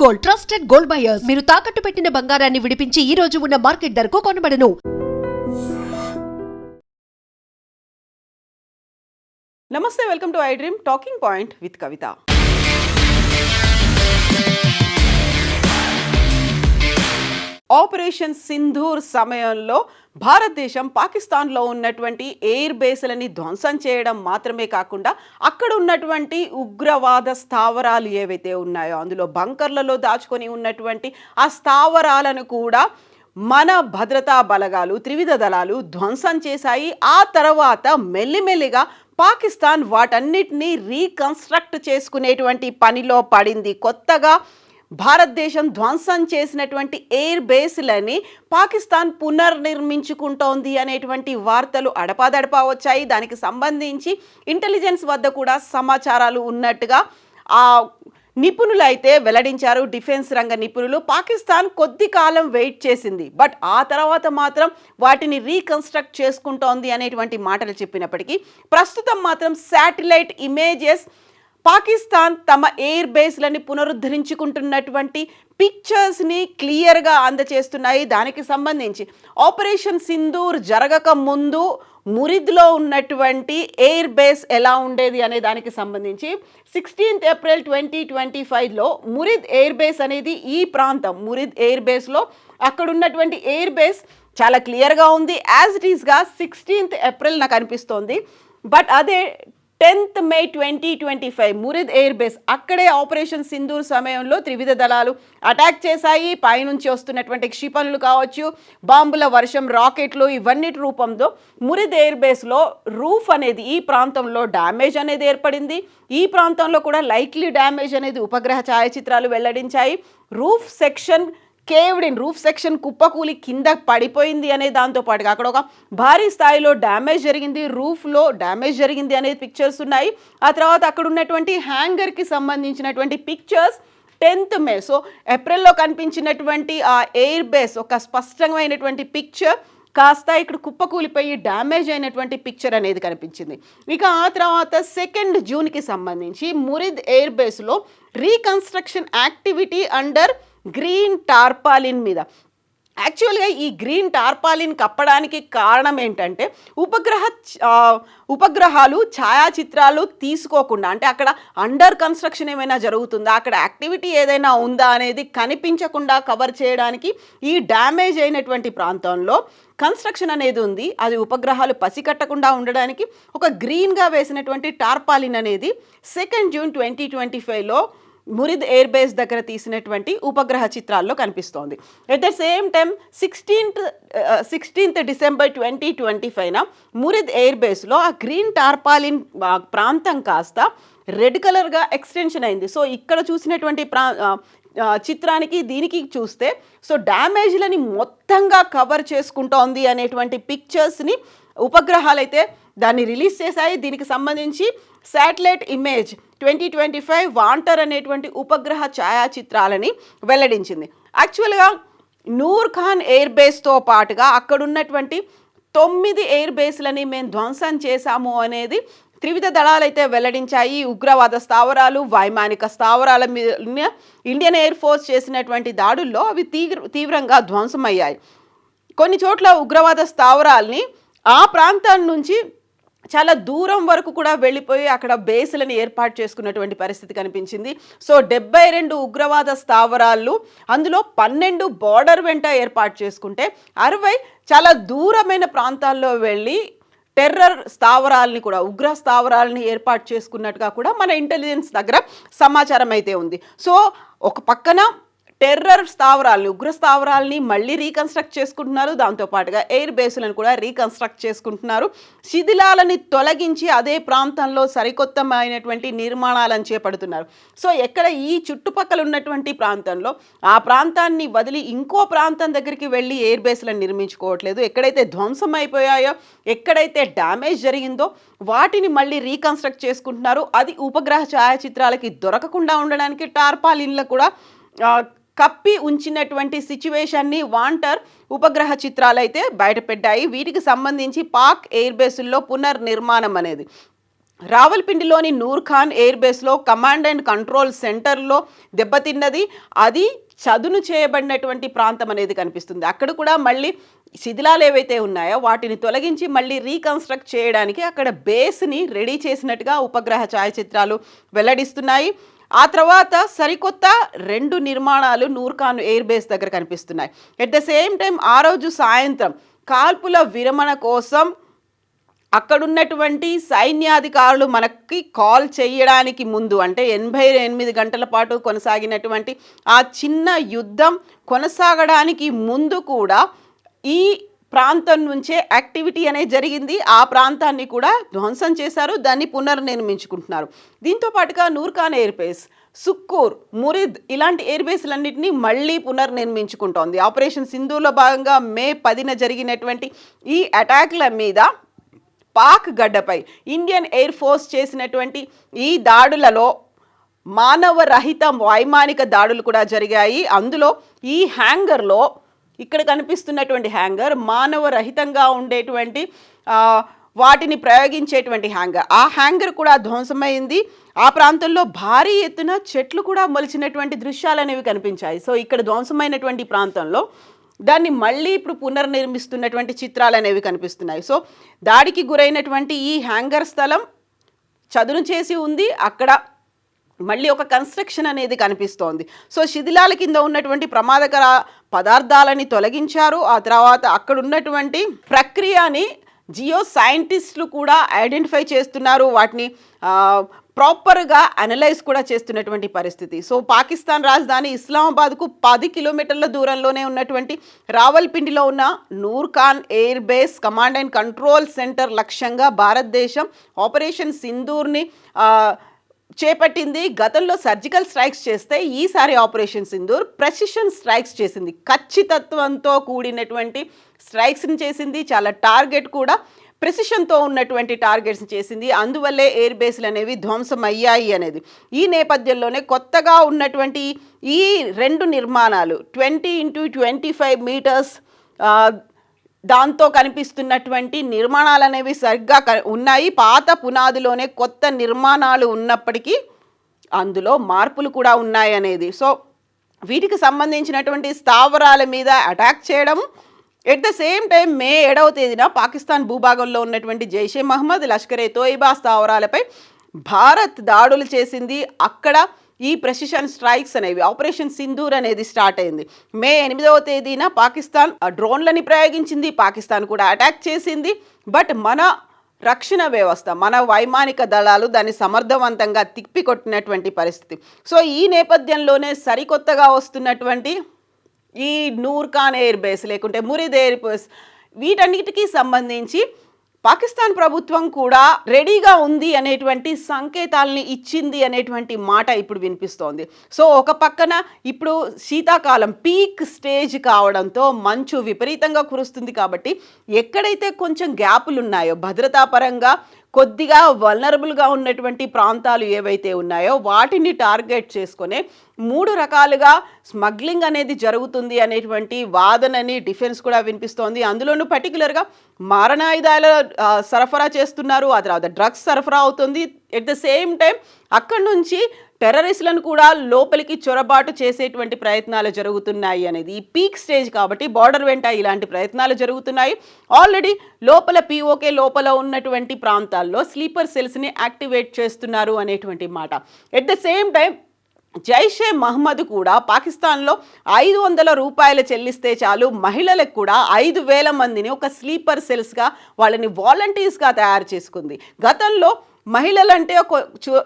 Gold, trusted gold buyers. మీరు తాకట్టు పెట్టిన బంగారాన్ని విడిపించి ఈ రోజు ఉన్న మార్కెట్ ధరకు కొనబడను. నమస్తే, welcome to I dream talking point with Kavitha. Operation Sindoor సమయంలో భారతదేశం పాకిస్తాన్లో ఉన్నటువంటి ఎయిర్ బేస్లని ధ్వంసం చేయడం మాత్రమే కాకుండా అక్కడ ఉన్నటువంటి ఉగ్రవాద స్థావరాలు ఏవైతే ఉన్నాయో అందులో బంకర్లలో దాచుకొని ఉన్నటువంటి ఆ స్థావరాలను కూడా మన భద్రతా బలగాలు, త్రివిధ దళాలు ధ్వంసం చేశాయి. ఆ తర్వాత మెల్లిమెల్లిగా పాకిస్తాన్ వాటన్నిటినీ రీకన్స్ట్రక్ట్ చేసుకునేటువంటి పనిలో పడింది. కొత్తగా భారతదేశం ధ్వంసం చేసినటువంటి ఎయిర్ బేస్లని పాకిస్తాన్ పునర్నిర్మించుకుంటోంది అనేటువంటి వార్తలు అడపాదడపా వచ్చాయి. దానికి సంబంధించి ఇంటెలిజెన్స్ వద్ద కూడా సమాచారాలు ఉన్నట్టుగా ఆ నిపుణులైతే వెల్లడించారు. డిఫెన్స్ రంగ నిపుణులు పాకిస్తాన్ కొద్ది కాలం వెయిట్ చేసింది, బట్ ఆ తర్వాత మాత్రం వాటిని రీకన్స్ట్రక్ట్ చేసుకుంటోంది అనేటువంటి మాటలు చెప్పినప్పటికీ ప్రస్తుతం మాత్రం శాటిలైట్ ఇమేజెస్ పాకిస్తాన్ తమ ఎయిర్ బేస్లని పునరుద్ధరించుకుంటున్నటువంటి పిక్చర్స్ని క్లియర్గా అందచేస్తున్నాయి. దానికి సంబంధించి ఆపరేషన్ సింధూర్ జరగక ముందు మురిద్లో ఉన్నటువంటి ఎయిర్ బేస్ ఎలా ఉండేది అనే దానికి సంబంధించి 16 ఏప్రిల్ 2025లో మురిద్ ఎయిర్ బేస్ అనేది ఈ ప్రాంతం మురిద్ ఎయిర్ బేస్లో అక్కడ ఉన్నటువంటి ఎయిర్ బేస్ చాలా క్లియర్గా ఉంది. యాజ్ ఇట్ ఈస్గా 16 ఏప్రిల్ నాకు అనిపిస్తోంది, బట్ అదే 10 మే 2025 మురిద్ ఎయిర్ బేస్ అక్కడే ఆపరేషన్ సింధూర్ సమయంలో త్రివిధ దళాలు అటాక్ చేశాయి. పైనుంచి వస్తున్నటువంటి క్షిపణులు కావచ్చు, బాంబుల వర్షం, రాకెట్లు, ఇవన్నిటి రూపంలో మురిద్ ఎయిర్ బేస్లో రూఫ్ అనేది ఈ ప్రాంతంలో డ్యామేజ్ అనేది ఏర్పడింది. ఈ ప్రాంతంలో కూడా లైక్లీ డ్యామేజ్ అనేది ఉపగ్రహ ఛాయాచిత్రాలు వెల్లడించాయి. రూఫ్ సెక్షన్ రూఫ్ సెక్షన్ కుప్పకూలి కింద పడిపోయింది అనే దాంతోపాటుగా అక్కడ ఒక భారీ స్థాయిలో డ్యామేజ్ జరిగింది, రూఫ్లో డ్యామేజ్ జరిగింది అనే పిక్చర్స్ ఉన్నాయి. ఆ తర్వాత అక్కడ ఉన్నటువంటి హ్యాంగర్కి సంబంధించినటువంటి పిక్చర్స్ 10th మే, సో ఏప్రిల్లో కనిపించినటువంటి ఆ ఎయిర్ బేస్ ఒక స్పష్టమైనటువంటి పిక్చర్ కాస్త ఇక్కడ కుప్పకూలిపోయి డ్యామేజ్ అయినటువంటి పిక్చర్ అనేది కనిపించింది. ఇక ఆ తర్వాత 2 జూన్కి సంబంధించి మురిద్ ఎయిర్ బేస్లో reconstruction activity under green tarpaulin మీద. యాక్చువల్గా ఈ గ్రీన్ టార్పాలిన్ కప్పడానికి కారణం ఏంటంటే ఉపగ్రహాలు ఛాయాచిత్రాలు తీసుకోకుండా, అంటే అక్కడ అండర్ కన్స్ట్రక్షన్ ఏమైనా జరుగుతుందా, అక్కడ యాక్టివిటీ ఏదైనా ఉందా అనేది కనిపించకుండా కవర్ చేయడానికి ఈ డ్యామేజ్ అయినటువంటి ప్రాంతంలో కన్స్ట్రక్షన్ అనేది ఉంది. అది ఉపగ్రహాలు పసికట్టకుండా ఉండడానికి ఒక గ్రీన్గా వేసినటువంటి టార్పాలిన్ అనేది 2 జూన్ 2025లో మురిద్ ఎయిర్ బేస్ దగ్గర తీసినటువంటి ఉపగ్రహ చిత్రాల్లో కనిపిస్తోంది. At the same time 16th December 2025న మురిద్ ఎయిర్ బేస్లో ఆ గ్రీన్ టార్పాలిన్ ప్రాంతం కాస్త రెడ్ కలర్గా ఎక్స్టెన్షన్ అయింది. సో ఇక్కడ చూసినటువంటి చిత్రానికి దీనికి చూస్తే సో డ్యామేజ్లని మొత్తంగా కవర్ చేసుకుంటోంది అనేటువంటి పిక్చర్స్ని ఉపగ్రహాలు అయితే దాన్ని రిలీజ్ చేశాయి. దీనికి సంబంధించి శాటిలైట్ ఇమేజ్ 2025 వాంటర్ అనేటువంటి ఉపగ్రహ ఛాయాచిత్రాలని వెల్లడించింది. యాక్చువల్గా నూర్ ఖాన్ ఎయిర్ బేస్తో పాటుగా అక్కడ ఉన్నటువంటి 9 ఎయిర్ బేస్లని మేము ధ్వంసం చేశాము అనేది త్రివిధ దళాలు అయితే వెల్లడించాయి. ఉగ్రవాద స్థావరాలు, వైమానిక స్థావరాల మీద ఇండియన్ ఎయిర్ ఫోర్స్ చేసినటువంటి దాడుల్లో అవి తీవ్రంగా ధ్వంసమయ్యాయి. కొన్ని చోట్ల ఉగ్రవాద స్థావరాల్ని ఆ ప్రాంతం నుంచి చాలా దూరం వరకు కూడా వెళ్ళిపోయి అక్కడ బేస్లను ఏర్పాటు చేసుకున్నటువంటి పరిస్థితి కనిపించింది. సో 72 ఉగ్రవాద స్థావరాలు, అందులో 12 బార్డర్ వెంట ఏర్పాటు చేసుకుంటే 60 చాలా దూరమైన ప్రాంతాల్లో వెళ్ళి టెర్రర్ స్థావరాలని కూడా, ఉగ్ర స్థావరాలని ఏర్పాటు చేసుకున్నట్టుగా కూడా మన ఇంటెలిజెన్స్ దగ్గర సమాచారం అయితే ఉంది. సో ఒక పక్కన టెర్రర్ స్థావరాలని, ఉగ్ర స్థావరాలని మళ్ళీ రీకన్స్ట్రక్ట్ చేసుకుంటున్నారు. దాంతోపాటుగా ఎయిర్ బేస్లను కూడా రీకన్స్ట్రక్ట్ చేసుకుంటున్నారు. శిథిలాలని తొలగించి అదే ప్రాంతంలో సరికొత్తమైనటువంటి నిర్మాణాలను చేపడుతున్నారు. సో ఎక్కడ ఈ చుట్టుపక్కల ఉన్నటువంటి ప్రాంతంలో ఆ ప్రాంతాన్ని వదిలి ఇంకో ప్రాంతం దగ్గరికి వెళ్ళి ఎయిర్ బేస్లను నిర్మించుకోవట్లేదు. ఎక్కడైతే ధ్వంసం అయిపోయాయో, ఎక్కడైతే డ్యామేజ్ జరిగిందో వాటిని మళ్ళీ రీకన్స్ట్రక్ట్ చేసుకుంటున్నారు. అది ఉపగ్రహ ఛాయాచిత్రాలకి దొరకకుండా ఉండడానికి టార్పాలిన్లు కూడా కప్పి ఉంచినటువంటి సిచ్యువేషన్ని వాంటర్ ఉపగ్రహ చిత్రాలు అయితే బయటపెట్టాయి. వీటికి సంబంధించి పాక్ ఎయిర్ బేసుల్లో పునర్నిర్మాణం అనేది రావల్పిండిలోని నూర్ ఖాన్ ఎయిర్ బేస్లో కమాండ్ అండ్ కంట్రోల్ సెంటర్లో దెబ్బతిన్నది. అది చదును చేయబడినటువంటి ప్రాంతం అనేది కనిపిస్తుంది. అక్కడ కూడా మళ్ళీ శిథిలాలు ఏవైతే ఉన్నాయో వాటిని తొలగించి మళ్ళీ రీకన్స్ట్రక్ట్ చేయడానికి అక్కడ బేస్ని రెడీ చేసినట్టుగా ఉపగ్రహ ఛాయాచిత్రాలు వెల్లడిస్తున్నాయి. ఆ తర్వాత సరికొత్త 2 నిర్మాణాలు నూర్ ఖాన్ ఎయిర్ బేస్ దగ్గర కనిపిస్తున్నాయి. ఎట్ ద సేమ్ టైం ఆ రోజు సాయంత్రం కాల్పుల విరమణ కోసం అక్కడున్నటువంటి సైన్యాధికారులు మనకి కాల్ చేయడానికి ముందు, అంటే 88 గంటల పాటు కొనసాగినటువంటి ఆ చిన్న యుద్ధం కొనసాగడానికి ముందు కూడా ఈ ప్రాంతం నుంచే యాక్టివిటీ అనేది జరిగింది. ఆ ప్రాంతాన్ని కూడా ధ్వంసం చేశారు, దాన్ని పునర్నిర్మించుకుంటున్నారు. దీంతో పాటుగా నూర్ ఖాన్ ఎయిర్ బేస్, సుక్కూర్, మురిద్ ఇలాంటి ఎయిర్ బేస్లన్నింటినీ మళ్ళీ పునర్నిర్మించుకుంటోంది. ఆపరేషన్ సింధూర్లో భాగంగా మే 10న జరిగినటువంటి ఈ అటాక్ల మీద పాక్ గడ్డపై ఇండియన్ ఎయిర్ ఫోర్స్ చేసినటువంటి ఈ దాడులలో మానవరహిత వైమానిక దాడులు కూడా జరిగాయి. అందులో ఈ హ్యాంగర్లో, ఇక్కడ కనిపిస్తున్నటువంటి హ్యాంగర్ మానవరహితంగా ఉండేటువంటి వాటిని ప్రయోగించేటువంటి హ్యాంగర్, ఆ హ్యాంగర్ కూడా ధ్వంసమైంది. ఆ ప్రాంతంలో భారీ ఎత్తున చెట్లు కూడా మొలిచినటువంటి దృశ్యాలు అనేవి కనిపించాయి. సో ఇక్కడ ధ్వంసమైనటువంటి ప్రాంతంలో దాన్ని మళ్ళీ ఇప్పుడు పునర్నిర్మిస్తున్నటువంటి చిత్రాలు అనేవి కనిపిస్తున్నాయి. సో దాడికి గురైనటువంటి ఈ హ్యాంగర్ స్థలం చదును చేసి ఉంది, అక్కడ మళ్ళీ ఒక కన్స్ట్రక్షన్ అనేది కనిపిస్తోంది. సో శిథిలాల కింద ఉన్నటువంటి ప్రమాదకర పదార్థాలని తొలగించారు. ఆ తర్వాత అక్కడ ఉన్నటువంటి ప్రక్రియని జియో సైంటిస్టులు కూడా ఐడెంటిఫై చేస్తున్నారు, వాటిని ప్రాపర్గా అనలైజ్ కూడా చేస్తున్నటువంటి పరిస్థితి. సో పాకిస్తాన్ రాజధాని ఇస్లామాబాద్కు 10 కిలోమీటర్ల దూరంలోనే ఉన్నటువంటి రావల్పిండిలో ఉన్న Noor Khan air base command and control centre లక్ష్యంగా భారతదేశం ఆపరేషన్ సింధూర్ని చేపట్టింది. గతంలో సర్జికల్ స్ట్రైక్స్ చేస్తే ఈసారి ఆపరేషన్ సింధూర్ ప్రెసిషన్ స్ట్రైక్స్ చేసింది, ఖచ్చితత్వంతో కూడినటువంటి స్ట్రైక్స్ని చేసింది. చాలా టార్గెట్ కూడా ప్రెసిషన్తో ఉన్నటువంటి టార్గెట్స్ చేసింది. అందువల్లే ఎయిర్ బేస్లు అనేవి ధ్వంసం అయ్యాయి అనేది. ఈ నేపథ్యంలోనే కొత్తగా ఉన్నటువంటి ఈ 2 నిర్మాణాలు 20 × 25 మీటర్స్ దాంతో కనిపిస్తున్నటువంటి నిర్మాణాలు అనేవి సరిగ్గా ఉన్నాయి. పాత పునాదిలోనే కొత్త నిర్మాణాలు ఉన్నప్పటికీ అందులో మార్పులు కూడా ఉన్నాయి అనేది. సో వీటికి సంబంధించినటువంటి స్థావరాల మీద అటాక్ చేయడం, ఎట్ ద సేమ్ టైం మే 7వ తేదీన పాకిస్తాన్ భూభాగంలో ఉన్నటువంటి జైషే మహమ్మద్, లష్కరే తోయిబా స్థావరాలపై భారత్ దాడులు చేసింది. అక్కడ ఈ ప్రెసిషన్ స్ట్రైక్స్ అనేవి ఆపరేషన్ సింధూర్ అనేది స్టార్ట్ అయింది. మే 8వ తేదీన పాకిస్తాన్ డ్రోన్లని ప్రయోగించింది, పాకిస్తాన్ కూడా అటాక్ చేసింది. బట్ మన రక్షణ వ్యవస్థ, మన వైమానిక దళాలు దాన్ని సమర్థవంతంగా తిప్పికొట్టినటువంటి పరిస్థితి. సో ఈ నేపథ్యంలోనే సరికొత్తగా వస్తున్నటువంటి ఈ నూర్ ఖాన్ ఎయిర్ బేస్ లేకుంటే మురిద్ ఎయిర్ బేస్, వీటన్నిటికీ సంబంధించి పాకిస్తాన్ ప్రభుత్వం కూడా రెడీగా ఉంది అనేటువంటి సంకేతాలని ఇచ్చింది అనేటువంటి మాట ఇప్పుడు వినిపిస్తోంది. సో ఒక పక్కన ఇప్పుడు శీతాకాలం పీక్ స్టేజ్ కావడంతో మంచు విపరీతంగా కురుస్తుంది కాబట్టి ఎక్కడైతే కొంచెం గ్యాపులు ఉన్నాయో భద్రతాపరంగా కొద్దిగా వల్నరబుల్గా ఉన్నటువంటి ప్రాంతాలు ఏవైతే ఉన్నాయో వాటిని టార్గెట్ చేసుకునే 3 రకాలుగా స్మగ్లింగ్ అనేది జరుగుతుంది అనేటువంటి వాదనని డిఫెన్స్ కూడా వినిపిస్తోంది. అందులోనూ పర్టికులర్గా మారణాయుధాల సరఫరా చేస్తున్నారు, ఆ తర్వాత డ్రగ్స్ సరఫరా అవుతుంది. ఎట్ ద సేమ్ టైం అక్కడి నుంచి టెర్రరిస్టులను కూడా లోపలికి చొరబాటు చేసేటువంటి ప్రయత్నాలు జరుగుతున్నాయి అనేది ఈ పీక్ స్టేజ్ కాబట్టి బార్డర్ వెంట ఇలాంటి ప్రయత్నాలు జరుగుతున్నాయి. ఆల్రెడీ లోపల POK లోపల ఉన్నటువంటి ప్రాంతాల్లో స్లీపర్ సెల్స్ని యాక్టివేట్ చేస్తున్నారు అనేటువంటి మాట. At the same time Jaish Mohammed కూడా పాకిస్తాన్లో 500 రూపాయలు చెల్లిస్తే చాలు మహిళలకు కూడా 5,000 మందిని ఒక స్లీపర్ సెల్స్గా వాళ్ళని వాలంటీర్స్గా తయారు చేసుకుంది. గతంలో మహిళలంటే ఒక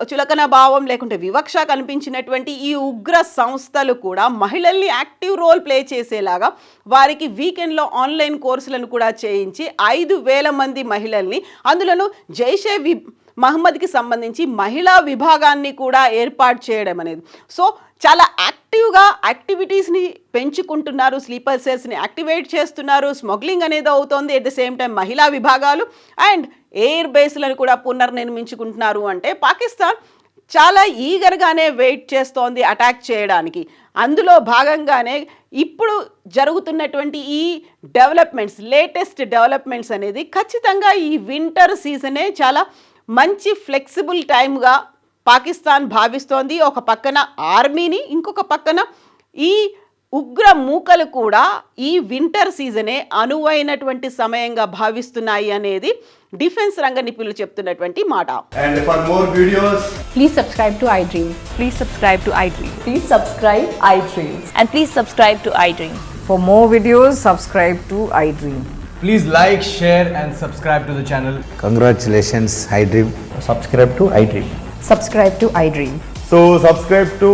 చులకన భావం లేకుంటే వివక్ష కనిపించినటువంటి ఈ ఉగ్ర సంస్థలు కూడా మహిళల్ని యాక్టివ్ రోల్ ప్లే చేసేలాగా వారికి వీకెండ్లో ఆన్లైన్ కోర్సులను కూడా చేయించి 5,000 మంది మహిళల్ని, అందులోనూ జైషే మహమ్మద్కి సంబంధించి మహిళా విభాగాన్ని కూడా ఏర్పాటు చేయడం అనేది. సో చాలా యాక్టివ్గా యాక్టివిటీస్ని పెంచుకుంటున్నారు, స్లీపర్ సెల్స్ని యాక్టివేట్ చేస్తున్నారు, స్మగ్లింగ్ అనేది అవుతోంది. ఎట్ ద సేమ్ టైం మహిళా విభాగాలు అండ్ ఎయిర్ బేస్లను కూడా పునర్నిర్మించుకుంటున్నారు. అంటే పాకిస్తాన్ చాలా ఈగర్గానే వెయిట్ చేస్తోంది అటాక్ చేయడానికి. అందులో భాగంగానే ఇప్పుడు జరుగుతున్నటువంటి ఈ డెవలప్మెంట్స్, లేటెస్ట్ డెవలప్మెంట్స్ అనేది ఖచ్చితంగా ఈ వింటర్ సీజనే చాలా మంచి ఫ్లెక్సిబుల్ టైంగా పాకిస్తాన్ భావిస్తోంది. ఒక పక్కన ఆర్మీని, ఇంకొక పక్కన ఈ ఉగ్ర మూకలు కూడా ఈ వింటర్ సీజనే అనువైనటువంటి సమయంగా భావిస్తున్నాయి అనేది డిఫెన్స్ రంగ నిపుణులు చెప్తున్నటువంటి మాట. And for more videos, Please subscribe to iDream. Please subscribe to iDream. Please subscribe iDream. And please subscribe to iDream. For more videos, subscribe to iDream. please like, share and subscribe to the channel. Congratulations, iDream. subscribe to iDream. Subscribe to iDream. So subscribe to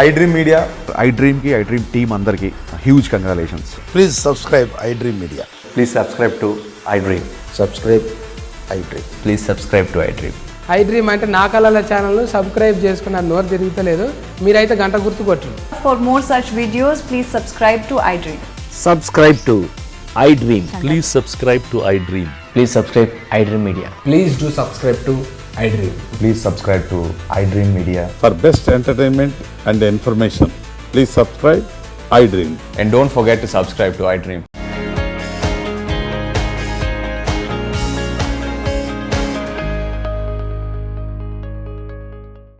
iDream Media. iDream ki iDream team andarki huge congratulations. Please subscribe iDream Media. Please subscribe to iDream. Subscribe iDream. Please subscribe to iDream. iDream అంటే నా కళల ఛానల్ను subscribe చేసుకున్న నోరు తిరుగుతలేదు, మీరైతే గంట గుర్తు కొట్టండి. For more such videos, please subscribe to iDream. Subscribe to iDream. Please subscribe to iDream. Please subscribe iDream Media. Please do subscribe to iDream. Please subscribe to iDream Media. For best entertainment and information, please subscribe iDream. And don't forget to subscribe to iDream.